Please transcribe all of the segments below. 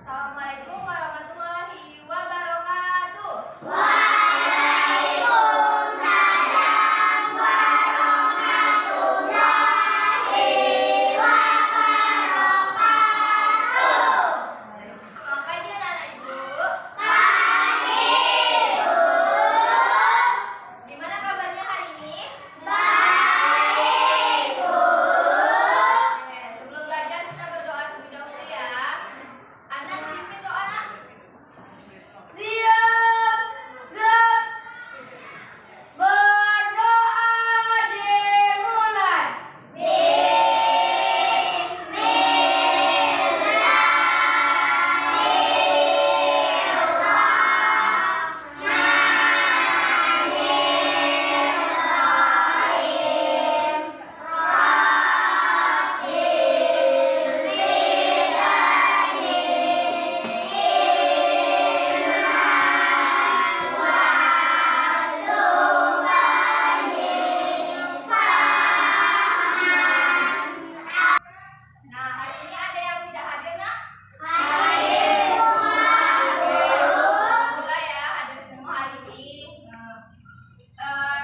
Assalamualaikum warahmatullahi wabarakatuh. Waalaikumsalam warahmatullahi wabarakatuh. Selamat pagi anak-anak Ibu. Pagi, Bu. Gimana kabarnya hari ini? Baik, Bu. Oke, sebelum belajar kita berdoa terlebih dahulu ya. Anak pimpin doa anak. Siap, gerak. Berdoa dimulai. Nah, hari ini ada yang tidak hadir, Nak? Hadir semua, Bu. Alhamdulillah ya, hadir semua hari ini.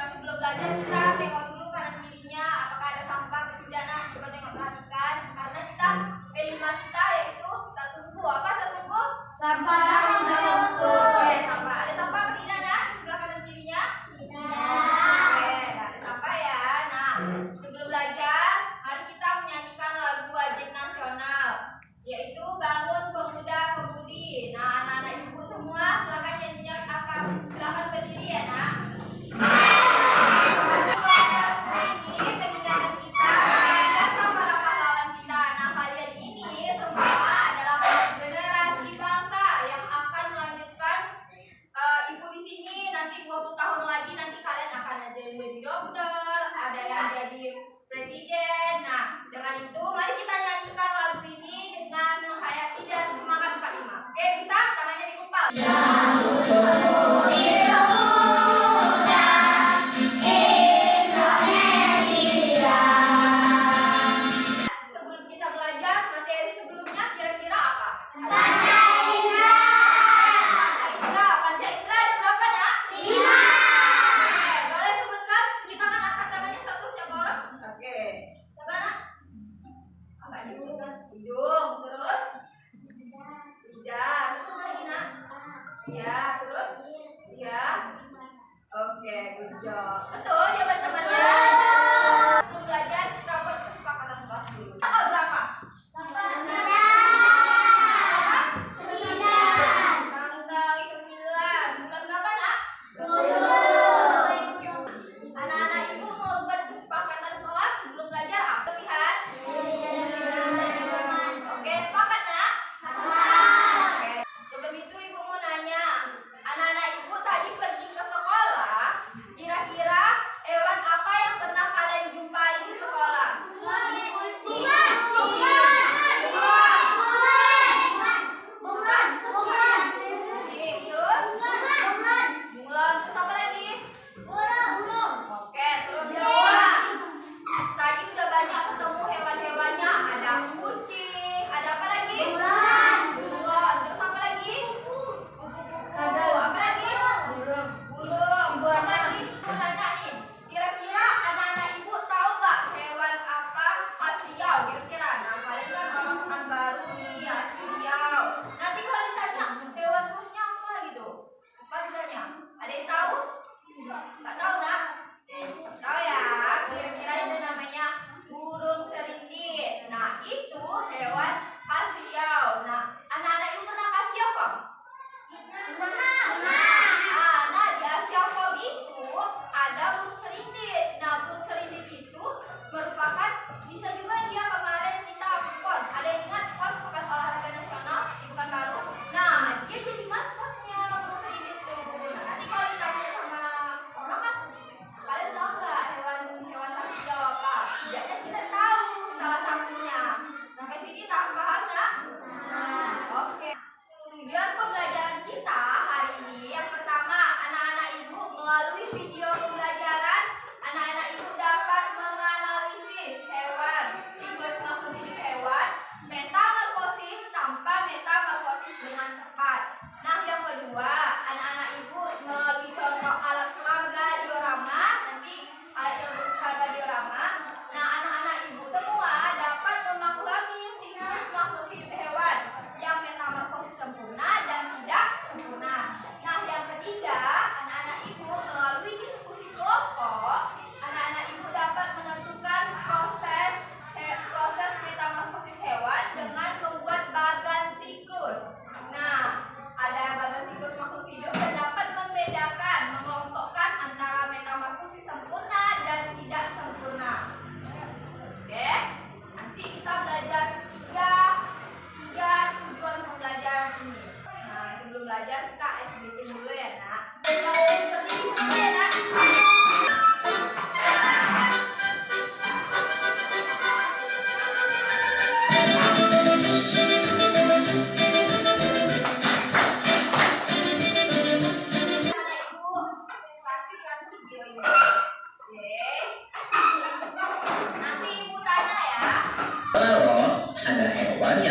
Sebelum belajar kita tengok dulu kanan kirinya apakah ada sampah atau tidak, Nak. Coba tengok perhatikan karena kita P5 kita yaitu satu buku. Apa satu buku? Sampah Satu buku. untuk Oke, sampah. Ada sampah atau tidak, Nak? Di sebelah kanan kirinya? tidak. Oke, nggak ada sampah ya. Nah, sebelum belajar, mari kita menyanyikan lagu wajib nasional, yaitu Bangun Pemuda Pemudi. Nah, anak-anak ibu semua, silakan nyanyinya silakan berdiri ya, Nak. Ini peninggalan kita jasa para pahlawan kita. Nah, kalian ini semua adalah generasi bangsa yang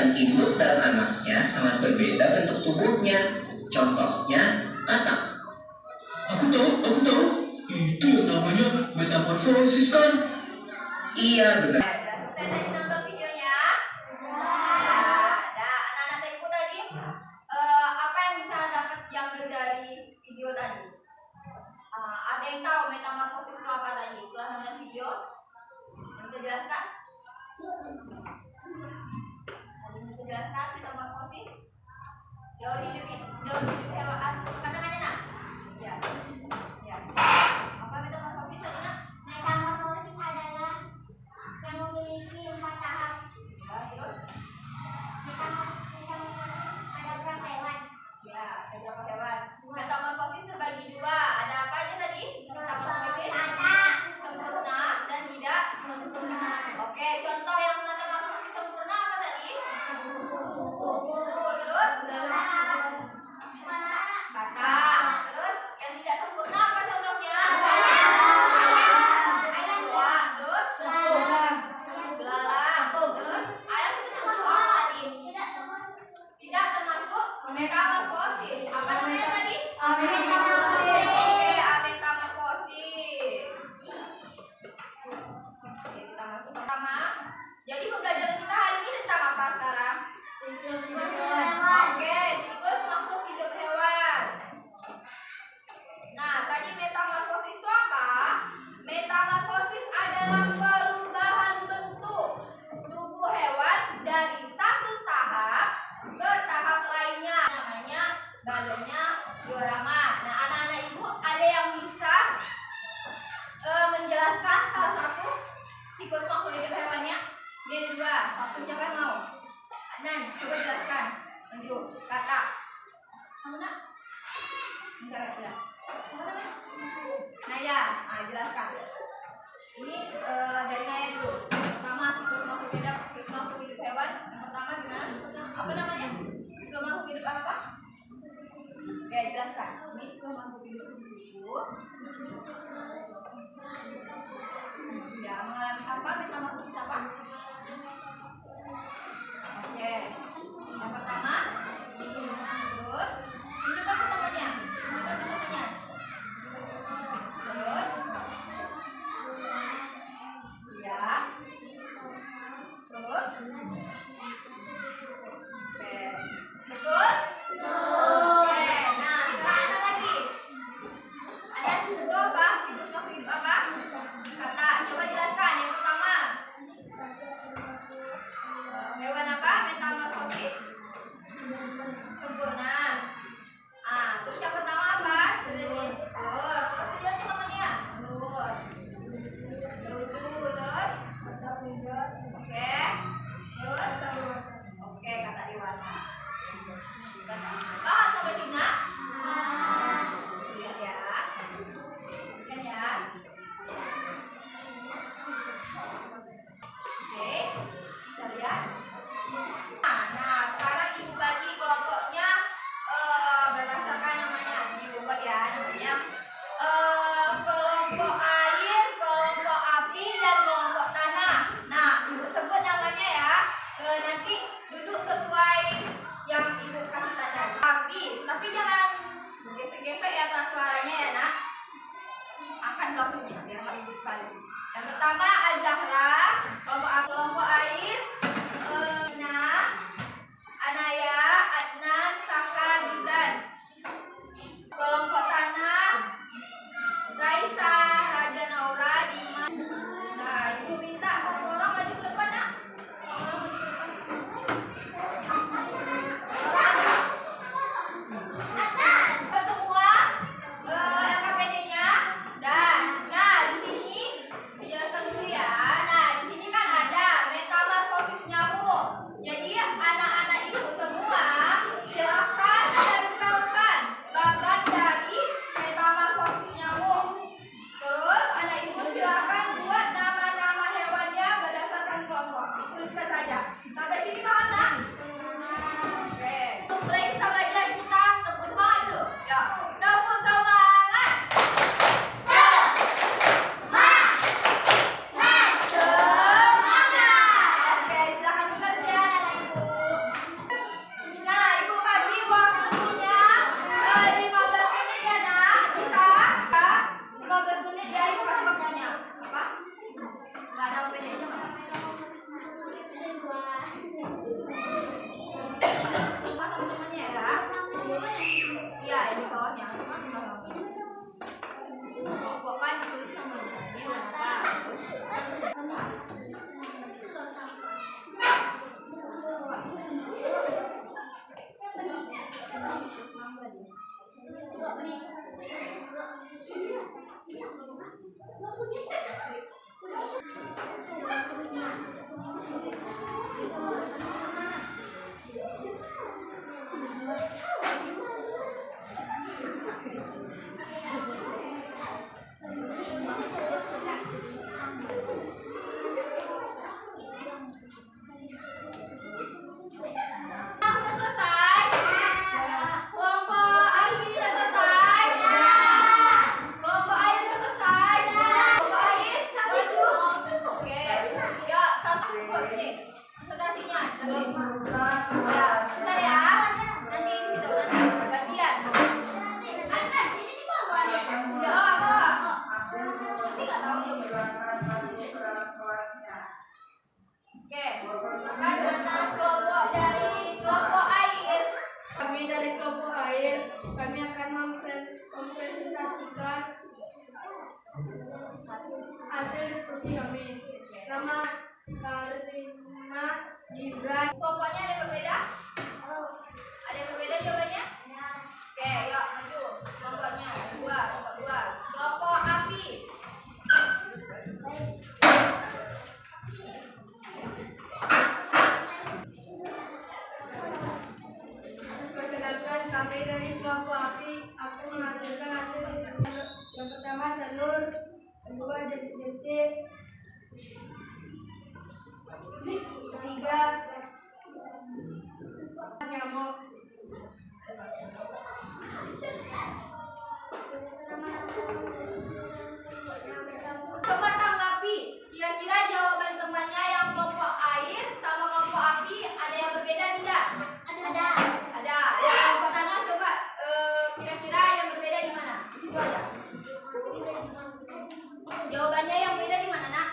dan induk dalam anaknya sangat berbeda bentuk tubuhnya. Contohnya, anak. Aku tahu. Itu yang namanya metamorfosis kan? Iya, benar. Saya tadi nonton videonya. Ada anak-anak tempo tadi. Apa yang bisa dapat diambil dari video tadi? Ada yang tahu metamorfosis itu apa tadi? Setelah nonton video, yang bisa jelaskan? Ada yang bisa jelaskan metamorfosis? Daur hidup hewan. Katakannya nak? Ya. Apa metamorfosis tadi nak? Metamorfosis adalah yang memiliki 4 tahap. Terus? Metamorfosis ada berapa hewan? Ya, ada berapa hewan? Metamorfosis terbagi 2. Ada apa aja tadi? Metamorfosis sempurna dan tidak Sempurna. Oke, contoh yang metamorfosis sempurna apa tadi? Kuku. Terus? Bata. Terus? Yang tidak sempurna apa contohnya? Ayam tua. Terus? Belalang. Terus? Ayam itu termasuk apa tadi? Tidak termasuk metamorfosis. Apa namanya tadi? Metamorfosis. Oke, metamorfosis. Oke, kita masuk pertama. Jadi pembelajaran kita hari ini tentang apa sekarang? Siklus hidup hewan. Oke, siklus makhluk hidup hewan. Nah, tadi metamorfosis itu apa? Metamorfosis adalah perubahan bentuk tubuh hewan dari satu tahap ke tahap lainnya. Namanya badannya diorama. Nah, anak-anak ibu ada yang bisa menjelaskan salah satu siklus makhluk hidup hewannya? Dia 2. Satu, siapa yang mau? Adnan, coba jelaskan. Lanjut, kata. Kamu nak? Enggak, sudah. Siapa namanya? Naya, jelaskan. Ini dari Naya dulu. Pertama, siklus makhluk hidup hewan. Yang pertama gimana siklusnya? Apa namanya? Siklus makhluk hidup apa? Oke, jelaskan. Ini siklus makhluk hidup ya, mengalami apa? Metamorfosis apa? Oke. Yang pertama, terus tunjukkan ke temannya. Terus, ya. Terus, oke. Betul? Oke. Nah, sekarang ada lagi. Ada siklus apa? Siklus makhluk hidup apa? Kata. Coba jelaskan. Yang pertama. Hewan apa? Metamorfosis sempurna. Terus yang pertama apa? Terus lihat temannya. Terus. Oke. Terus. Oke, kata dewasa. Paham sampai sini? Lihat ya. Kan ya. Oke. Bisa lihat. Nah, sekarang ibu bagi kelompoknya berdasarkan namanya. Ibu buat ya, namanya kelompok air, kelompok api, dan kelompok tanah. Nah, ibu sebut namanya ya. Nanti duduk sesuai yang ibu kasih tanya. Api, tapi jangan gesek-gesek ya atas suaranya ya nak. Angkat bahunya biar nggak ribut sekali. Yang pertama Al-Zahra, kelompok air. Anaya, Adnan, Saka, Gibran. Kelompok tanah, Raisa, Raja Naura, Dima. Nah, ibu minta satu orang maju ke depan nak. Orang maju ke depan. Orang aja. Semua LKPD-nya dan nah di sini dijelaskan dulu ya. Nah, di sini kan ada metamorfosis nyamuk. Jadi anak-anak ibu semua silakan tempelkan bagan dari metamorfosis nyamuk. Terus anak ibu silakan buat nama-nama hewannya berdasarkan kelompok. Dituliskan saja. Sampai sini paham nak? Oke. Mulai kita belajar, kita tepuk semangat dulu. Ya, tepuk semangat. Semangat. Oke, silakan bekerja anak ibu. Sudah selesai. Kelompok AI sudah selesai. Kelompok AI sudah selesai. Kelompok AI maju. Oke. Ya, satu sini. Konsentrasinya. Ya, bentar ya. Nanti di situ nanti gantian. Antar, ini di bawah nih. Ya, bawah. Nanti nggak tahu juga. Oke. Kan dana kelompok dari kelompok air. Kami dari kelompok air, kami akan mempresentasikan hasil diskusi kami. Nama Karina Gibran. Kelompoknya ada yang berbeda? Ada yang berbeda jawabannya? Oke, yuk maju. Kelompoknya kelompok dua. Kelompok api. Perkenalkan, kami dari kelompok api akan menghasilkan hasil diskusi. Yang pertama telur, kedua jentik, ketiga nyamuk. Coba tanggapi. Kira-kira jawaban temannya yang kelompok air sama kelompok api ada yang berbeda tidak? Ada. Ada. Yang kelompok tanah coba kira-kira yang berbeda di mana? Di situ aja. Jawabannya yang beda di mana, Nak?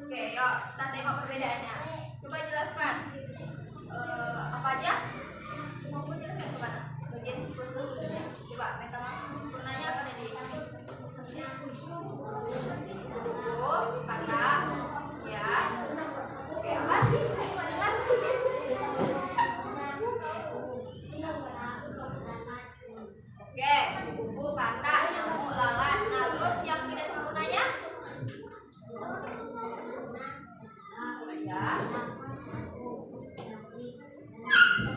Oke, yuk kita tengok perbedaannya. Coba jelaskan. Apa aja? Mau jelaskan ke mana? Bagian sempurnanya. Coba metamax sempurnanya apa tadi? Kata, ya. Oke, apa sih? Coba dengar. Oke, kuku, kata, nyamuk, lalat. Nah, terus yang tidak sempurnanya? Ya.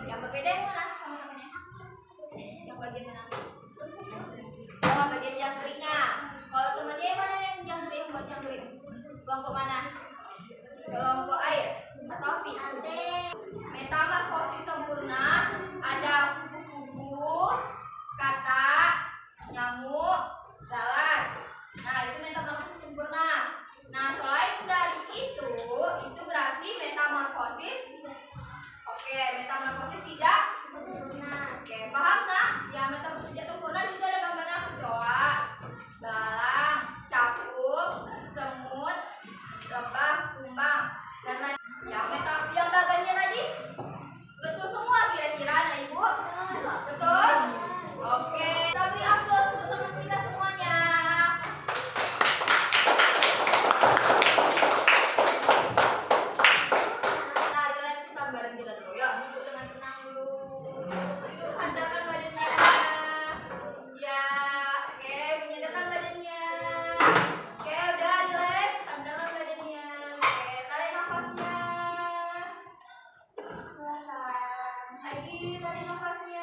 Yang berbeda yang mana sama-samanya? Yang bagian mana? Oh, bagian jangkriknya. Kalau temannya yang mana yang jangkrik? Buat jangkrik. Kelompok mana? Kelompok air atau api? Metamorfosis sempurna ada kuku-kuku, katak, nyamuk, lalat. Nah, itu metamorfosis sempurna. Nah, selain dari itu berarti metamorfosis. Oke, metamorfosis tidak sempurna. Oke, paham nggak? Yang metamorfosis tidak sempurna di situ ada gambarnya kecoa, belalang, capung, semut, lebah, kumbang, dan lain. Yang gagalnya tadi betul semua kira-kira, nah Ibu? Betul? Oke, kita beri aplaus untuk teman kita semuanya. Nah, relakskan badan kita dulu. Yuk, duduk dengan tenang dulu. Yuk, sandarkan badannya. Ya, oke, menyandarkan badannya. Oke, udah relax, sandarkan badannya. Oke, tarik nafasnya. Lagi tarik nafasnya.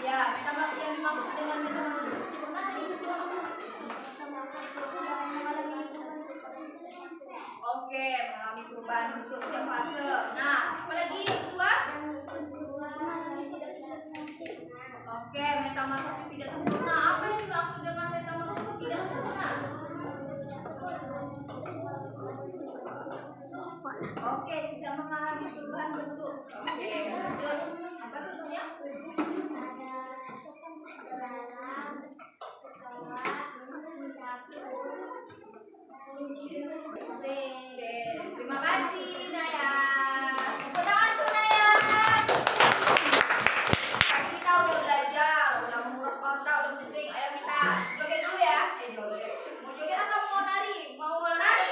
Ya, yang dimaksud dengan metode sempurna tadi itu apa? Oke, mengalami perubahan bentuk setiap fase. Nah, apa lagi yang kedua? Oke, metamorfosis tidak sempurna. Apa yang dimaksud dengan metamorfosis tidak sempurna? Oke, tidak mengalami perubahan bentuk. Oke, lanjut. Apa contohnya? Oke, terima kasih Naya. Tepuk tangan untuk Naya. Tadi kita udah belajar, udah mengurus kota, udah swing. Ayo kita joget dulu ya. Joget. Mau joget atau mau nari? Mau nari?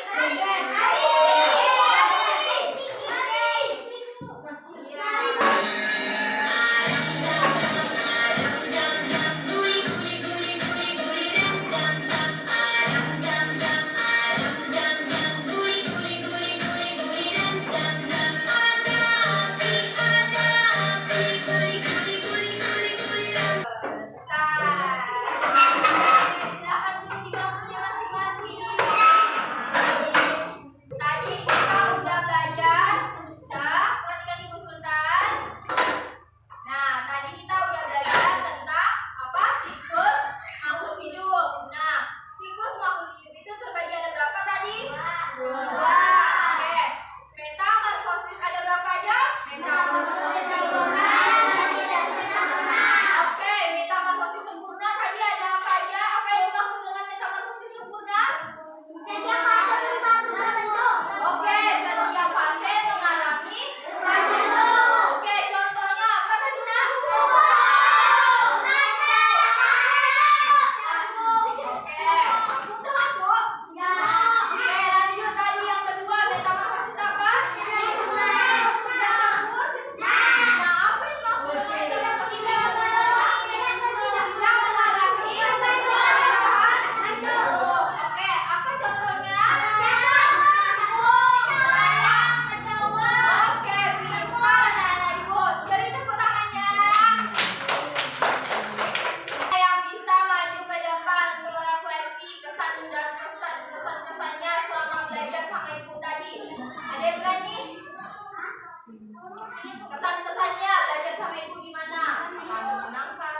Kesan-kesannya belajar sama ibu gimana? Menyenangkan,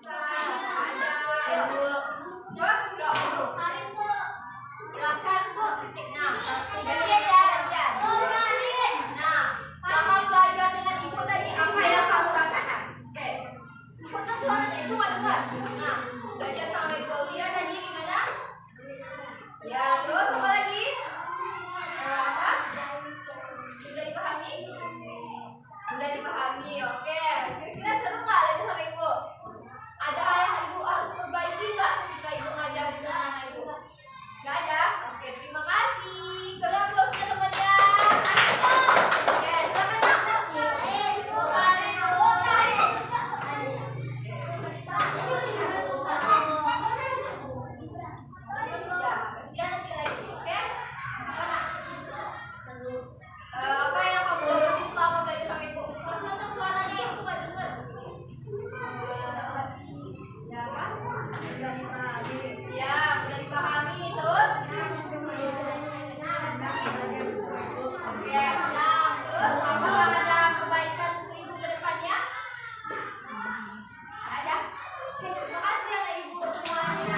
ada, ayo bu, jawab Bu. Silakan Bu. Nah, gantian ya, gantian. Nah, selama belajar dengan ibu tadi apa yang kamu rasakan? Oke, kan suaranya ibu nggak dengar. Nah, belajar sama ibu Aulia tadi gimana? Ya, terus apa lagi? Apa? Sudah dipahami? Sudah dipahami, oke. Kira-kira seru nggak belajar sama ibu? Ada hal yang ibu harus perbaiki nggak ketika ibu ngajar dengan anak ibu? Nggak ada? Oke, terima kasih. Kalian applause ya temannya. Oke, silakan apa yang kamu lakukan selama belajar sama ibu? Maksudnya kan suaranya ibu nggak dengar. Ya kan? Sudah dipahami. Ya, sudah dipahami. Terus? Oke, senang. Terus apakah ada perbaikan untuk ibu ke depannya? Ada? Terima kasih anak ibu semuanya.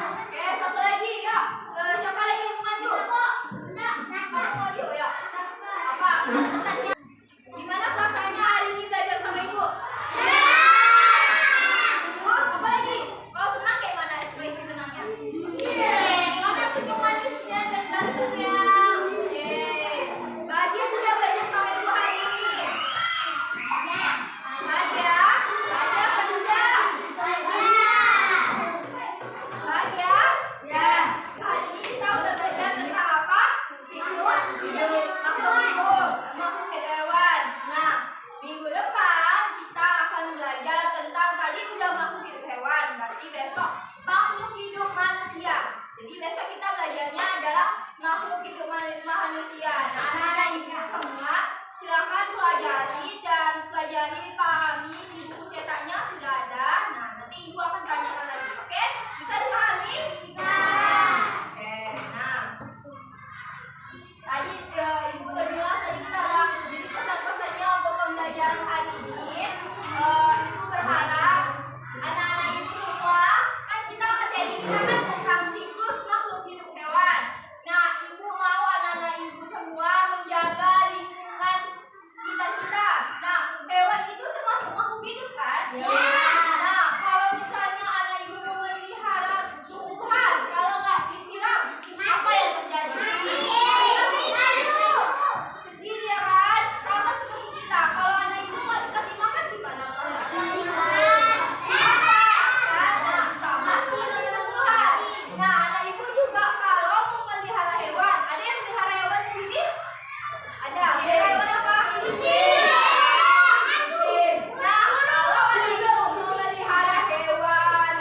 Oke, satu lagi ya. Siapa lagi yang mau maju? Kamu maju ya. Apa kesannya? Gimana perasaannya hari ini belajar sama ibu? Terus apa lagi? Kalau senang kayak mana ekspresi senangnya? Mana senyum manisnya dan gantungnya? Oke. Bahagia sudah belajar sama ibu hari ini? Bahagia? Bahagia apa tidak? Bahagia? Ya. besok kita belajarnya adalah makhluk hidup manusia. Nah, anak-anak ibu semua silakan pelajari, pahami di buku cetaknya sudah ada. Nah, nanti ibu akan tanyakan lagi. Oke? Bisa dipahami? Bisa. Oke. Nah, tadi ibu udah bilang tadi kita udah jadi pesan-pesannya untuk pembelajaran hari ini. Ibu berharap anak-anak ibu semua kan kita materi kita kan tentang siklus makhluk hidup hewan. Nah, ibu mau anak-anak ibu semua menjaga lingkungan sekitar kita. Nah, hewan itu termasuk makhluk hidup kan? Ya. Nah, kalau misalnya anak ibu memelihara tumbuhan, kalau nggak disiram, apa yang terjadi? Sedih ya kan? Sama seperti kita. Kalau anak ibu nggak dikasih makan gimana perasaannya? Nah, sama seperti tumbuhan. Nah, anak ibu juga kalau memelihara hewan, ada yang melihara hewan di sini? Ada. Melihara hewan apa? Kucing. Nah, kalau anak ibu memelihara hewan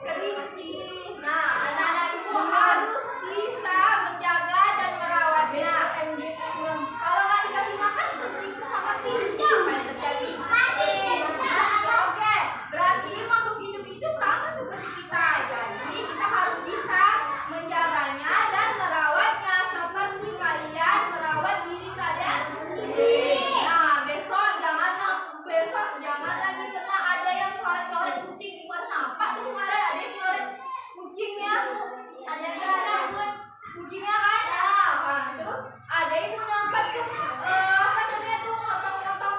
kelinci, nah anak-anak ibu harus bisa menjaga dan merawatnya. Kalau nggak dikasih makan, kucing sama kelinci apa yang terjadi? Mati. Oke, berarti makhluk hidup itu sama seperti kita. Jadi kita harus bisa menjaganya dan merawatnya seperti kalian merawat diri kalian sendiri. Nah, besok jangan lagi pernah ada yang coret-coret kucing di mana nampak tuh kemarin ada yang coret kucingnya. Ada yang coret kucingnya kan? Nah, terus ada yang menangkap tuh apa namanya tuh motong-motong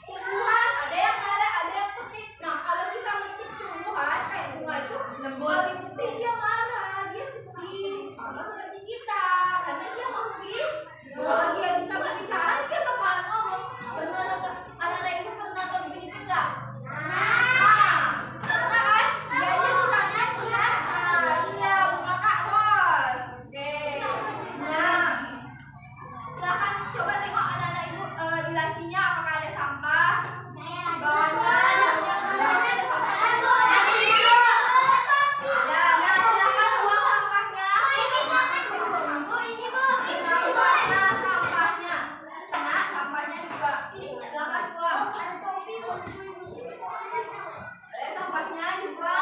tumbuhan, ada yang narik, ada yang petik. Nah, kalau kita mencit tumbuhan kayak bunga itu, kalau dipetik dia marah, dia sedih, sama seperti kita, karena dia makhluk hidup. Kalau dia bisa berbicara, dia bakalan ngomong. Pernah nonton anak-anak itu pernah nonton Pinipin nggak? Nah, pernah kan? Dia aja bisa nyanyi kan? Nah, iya, bunga Kak Ros. Oke. Nah, silakan coba tengok anak-anak ibu di lacinya apakah ada sampah. Di bawahnya ada sampah. Ada. Nah, silakan buang sampahnya. Nah, buangnya sampahnya. Nah, sampahnya juga. Silakan buang. Sampahnya dibuang.